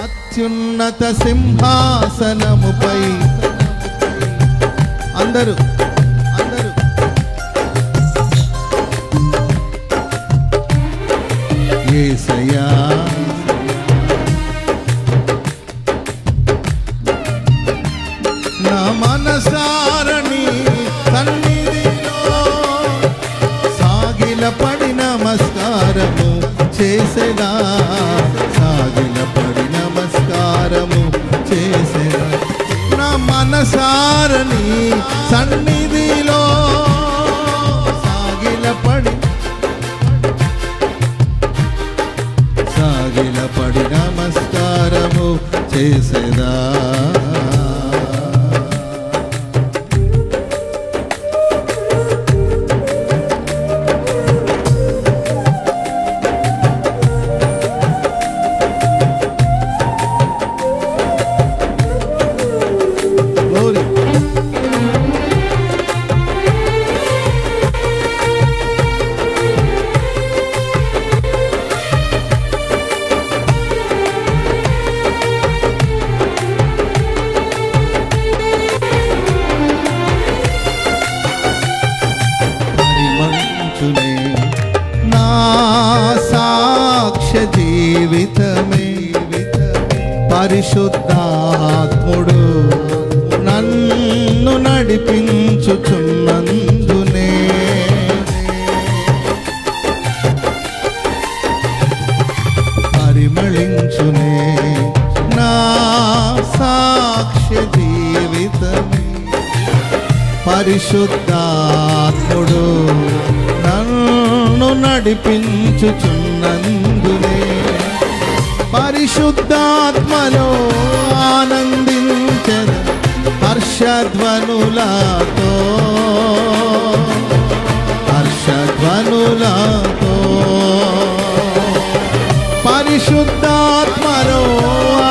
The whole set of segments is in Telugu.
అత్యున్నత సింహాసనముపై అందరూ యేసయ్యా నా మనసారని సన్నిధిలో సాగిలపడి నమస్కారము చేసేదా, సాగిలపడి నమస్కారము చేసేదా. నా మనసారని సన్నిధిలో సాగిలపడి నమస్కారము చేసేదా. నా సాక్ష్య జీవితమే పరిశుద్ధాత్ముడు నన్ను నడిపించుచున్నందునే పరిమళించునే. నా సాక్ష్య జీవితమే పరిశుద్ధాత్ముడు నన్ను నడిపించుచున్నందునే పరిశుద్ధాత్మలో ఆనందించెద హర్షధ్వనులతో, హర్షధ్వనులతో. పరిశుద్ధాత్మలో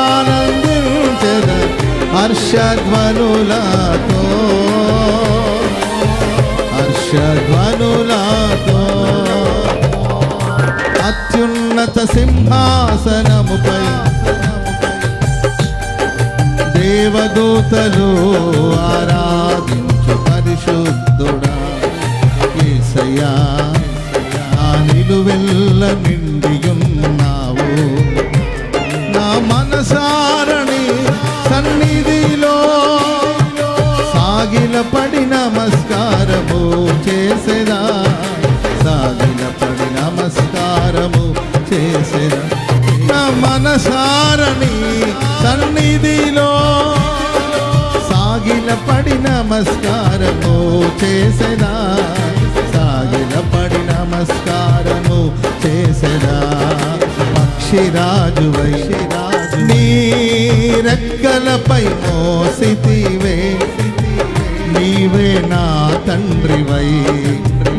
ఆనందించెద హర్షధ్వనులతో, హర్షధ్వనులతో. అత్యున్నత సింహాసనముపై దేవదూతలు ఆరాధించు పరిశుద్ధుడా యేసయ్యా. నా నిలువెల్ల నిండియున్నావు, నా మనసారని సన్నిధిలో సాగిలపడి నమస్కారము చేసేదా, సాగిలపడి నమస్కారము చేసేదా. నా మనసారని సన్నిధిలో సాగిలపడి నమస్కారము చేసేదా, సాగిలపడి నమస్కారము చేసేదా. పక్షిరాజువై నీ రెక్కలపై మోసితివే, నీవే నా తండ్రివై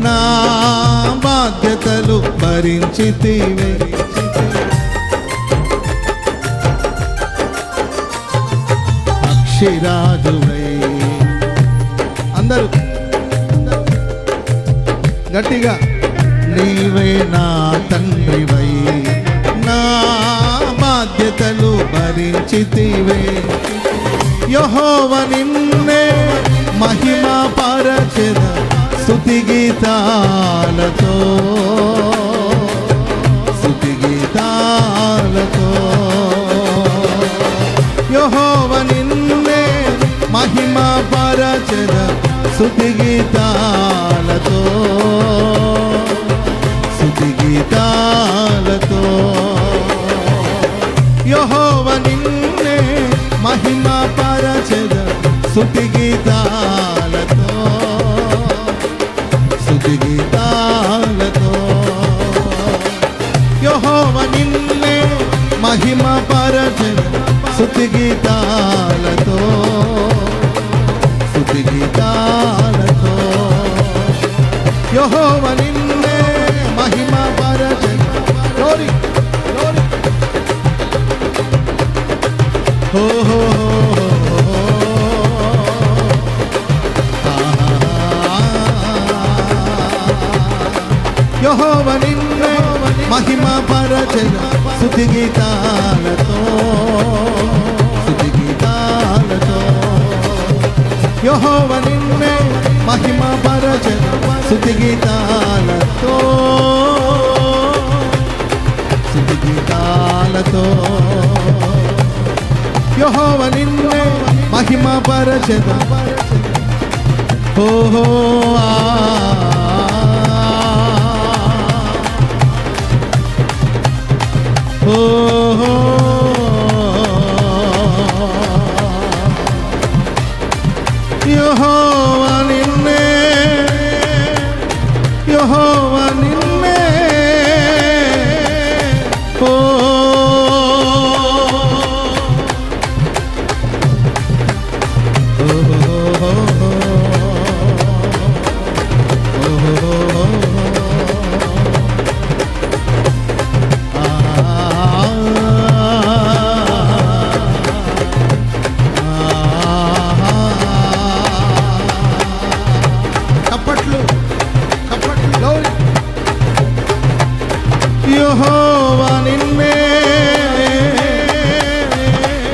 నా బాధ్యతలు భరించితివే. పక్షిరాజువై అందరూ గట్టిగా నీవే నా తండ్రివై నా బాధ్యతలు భరించితివే. యెహోవా నిన్నే మహిమ పరచెద స్తుతి గీతాలతో, స్తుతి గీతాలతో. యెహోవా నిన్నే మహిమ పరచెద స్తుతి గీతాలతో, స్తుతి గీతాలతో. యెహోవా నిన్నే మహిమ పరచెద స్తుతి గీతాలతో, స్తుతి గీతాలతో. యెహోవా నిన్నే మహిమ పరచెద స్తుతి గీతాలతో, స్తుతి గీతాలతో. యెహోవా నిన్నే మహిమ పరచెద. Glory glory. హో హో యెహోవా నిన్నే మహిమ పరచెద స్తుతి గీతాలతో, యెహోవా నిన్నే మహిమ పరచెను స్తుతి గీతాలతో స్తుతి గీతాలతో యెహోవా నిన్నే మహిమ పరచెను ఓహో ఓహో యెహోవా నిన్నే యెహోవా నిన్నే ఓ యెహోవా నిన్నే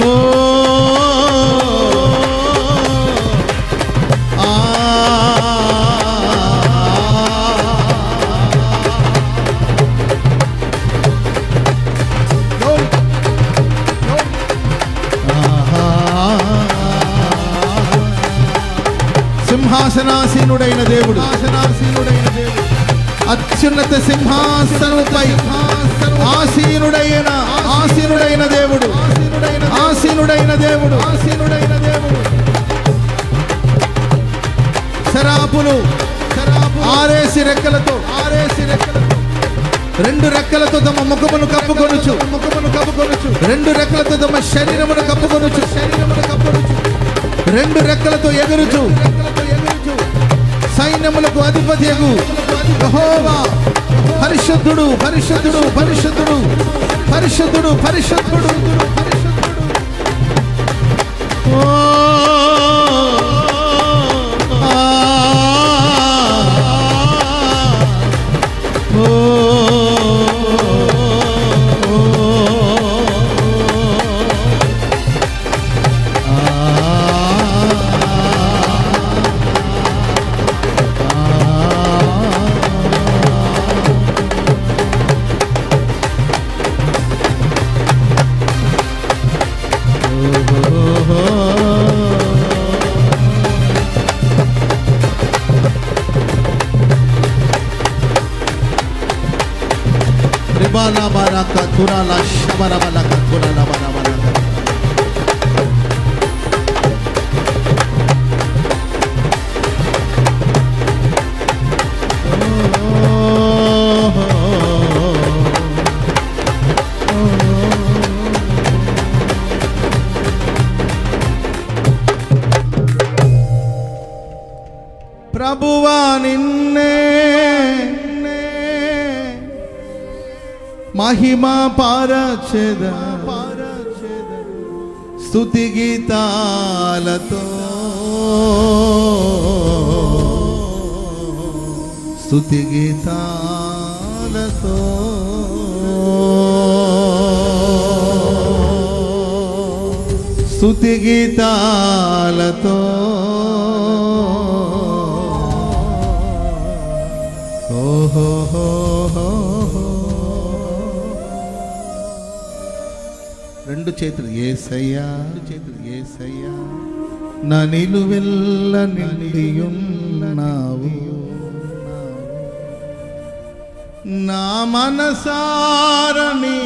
ఓ సింహాసనాసీనుడైన దేవుడు అత్యున్నత సింహాసనముపై ఆసీనుడైన దేవుడు శరాపులు ఆరేసి రెక్కలతో రెండు రెక్కలతో తమ ముఖమును కప్పుకొనుచు రెండు రెక్కలతో తమ శరీరమును కప్పుకొనుచు రెండు రెక్కలతో ఎగురుచు సైన్యములకు అధిపతియగు యెహోవా పరిశుద్ధుడు పరిశుద్ధుడు పరిశుద్ధుడు పరిశుద్ధుడు పరిశుద్ధుడు ఓ Bala baraka turala shabara balaka turala bala balaka ప్రభువా నిన్నే మహిమ పరచెద స్తుతి గీతాలతో స్తుతి గీతాలతో స్తుతి గీతాలతో ఓహో రెండు చేతులు యేసయ్యా నా నిలువెల్ల నిండియున్నావు నా మనసారని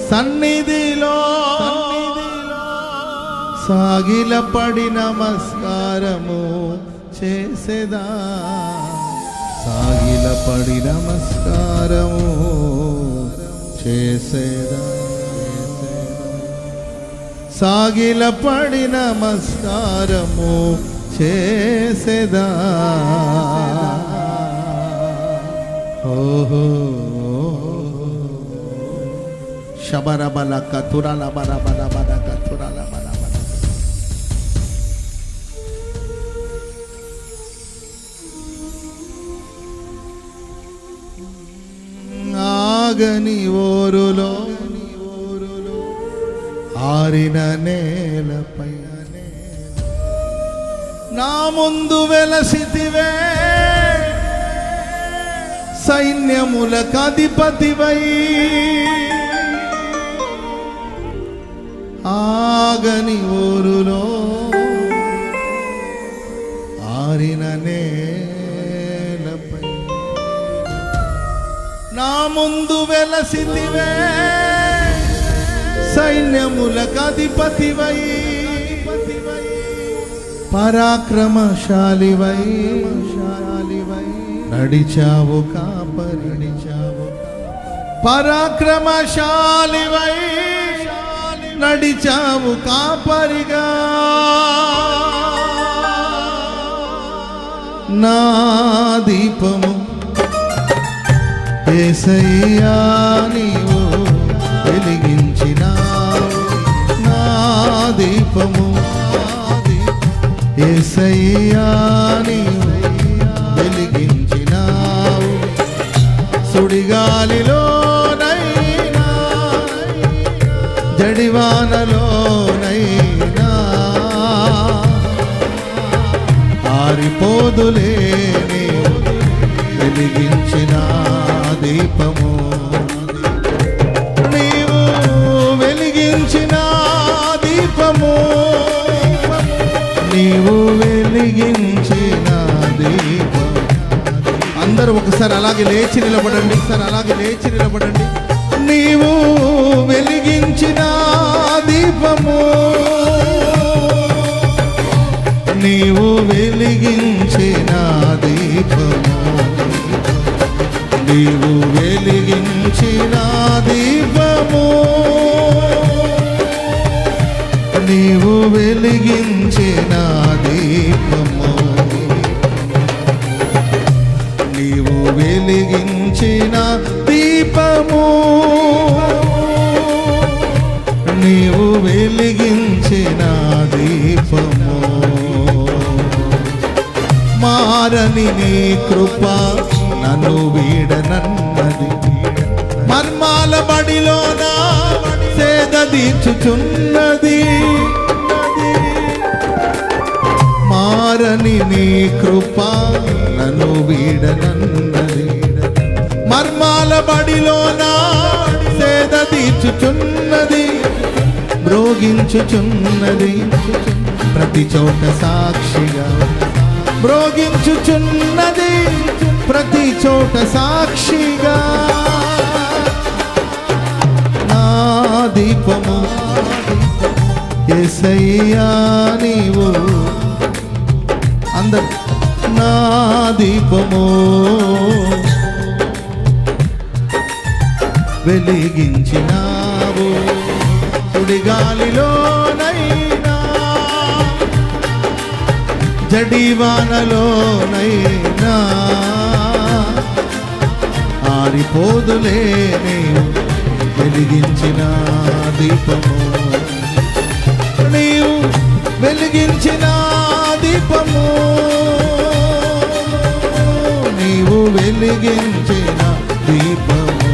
సన్నిధిలో సాగిలపడి నమస్కారము చేసేదా సాగిలపడి నమస్కారము చేసేదా సాగిలపడి నమస్కారము చేసేదా ఓహో శబరబల కతురల బరబల బల కతురల బల బల ఆగని ఓరులో ఆరిన నేలపై నా ముందు వెలసితివే సైన్యములకు అధిపతివై ఆగని ఊరులో ఆరిన నేలపై నా ముందు వెలసితివే సైన్యములకు అధిపతివై పరాక్రమశాలివై నడిచావు కాపరి పరాక్రమశాలివై నడిచావు కాపరిగా నా దీపము యేసయ్యా నీవు వెలిగించినావు నా దీపము యేసయ్యా నీవు వెలిగించినావు సుడిగాలిలోనైనా జడివానలోనైనా ఆరిపోదులే నీవు వెలిగించిన దీపము నీవు వెలిగించిన దీపము నీవు వెలిగించిన దీపం అందరూ ఒకసారి అలాగే లేచి నిలబడండి నీవు వెలిగించిన దీపము నీవు వెలిగించిన దీపము నీవు వెలిగించిన దీపము నీవు వెలిగించిన దీపము నీవు వెలిగించిన దీపము నీవు వెలిగించిన దీపము మారని నీ కృప నన్ను వీడనన్నది మర్మాల బడిలోన సేద తీర్చుచున్నది మారని నీ కృప నన్ను వీడనన్నది మర్మాల బడిలోన సేద తీర్చుచున్నది మ్రోగించుచున్నది ప్రతి చోట సాక్షిగా మ్రోగించుచున్నది ప్రతి చోట సాక్షిగా నా దీపము యేసయ్యా నీవు అందరు నా దీపము వెలిగించినావు సుడిగాలిలోనైనా జడివానలోనైనా ఆరిపోదులే నీవు వెలిగించిన దీపము నీవు వెలిగించిన దీపము నీవు వెలిగించిన దీపము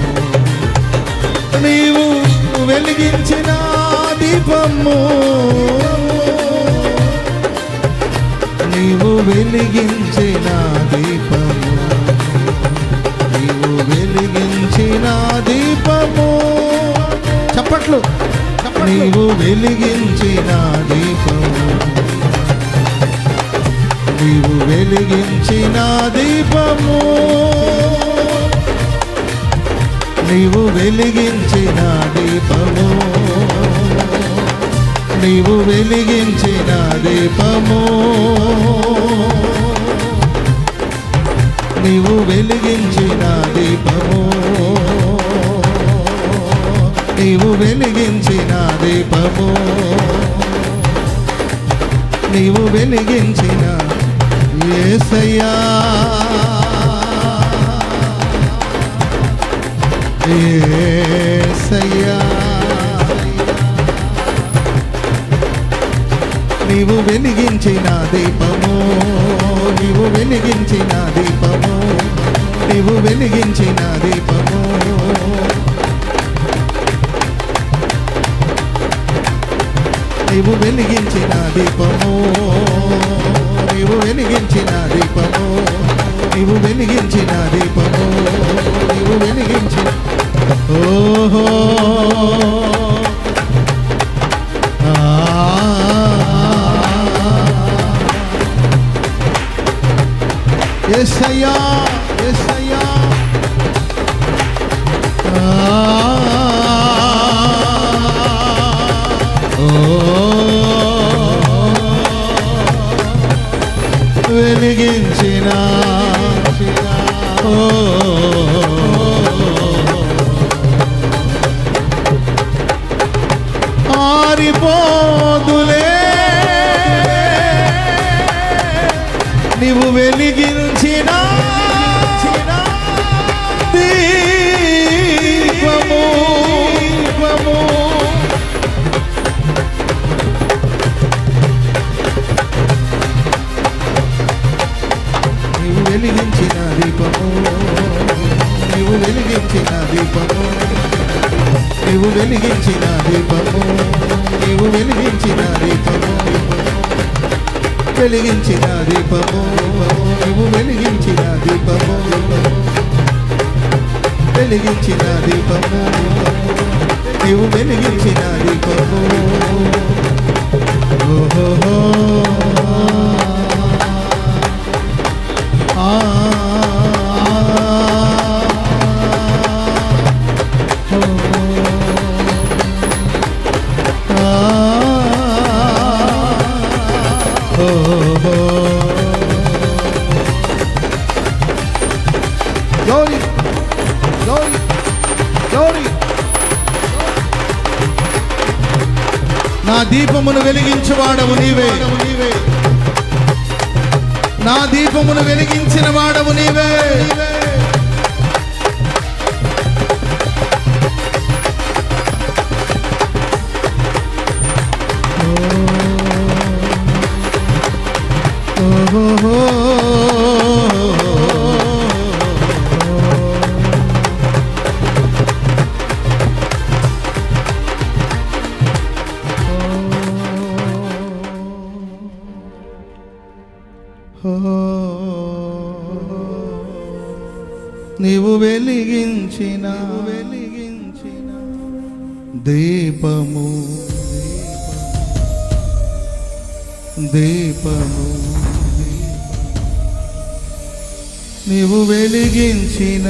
నీవు వెలిగించిన దీపము నీవు వెలిగించిన దీపము నీవు వెలిగించిన దీపము చప్పట్లు నీవు వెలిగించిన దీపము నీవు వెలిగించిన దీపము నీవు వెలిగించిన దీపము నీవు వెలిగించిన దీపము నీవు వెలిగించిన దీపము నీవు వెలిగించిన దీపము నీవు వెలిగించిన యేసయ్యా యేసయ్యా నీవు వెలిగించిన దీపము నీవు వెలిగించిన దీపము నీవు వెలిగించిన దీపము నీవు వెలిగించిన దీపము నీవు వెలిగించిన దీపము, నీవు వెలిగించిన దీపము, నీవు వెలిగించిన ఓహో యేసయ్యా యేసయ్యా వెలిగించిన ఆరిపోదులే నీవు వెలిగించిన దీపము నీవు వెలిగించిన దీపము, నీవు వెలిగించిన దీపము, నీవు వెలిగించిన దీపము, నీవు వెలిగించిన దీపము, వెలిగించిన దీపము, నీవు వెలిగించిన దీపము, వెలిగించిన దీపము, నీవు వెలిగించిన దీపము ఓహో Glory, glory, glory. నా దీపమును వెలిగించువాడవు నీవే, నా దీపమును వెలిగించిన వాడవు నీవే. నీవు వెలిగించిన దీపము, దీపము నీవు వెలిగించిన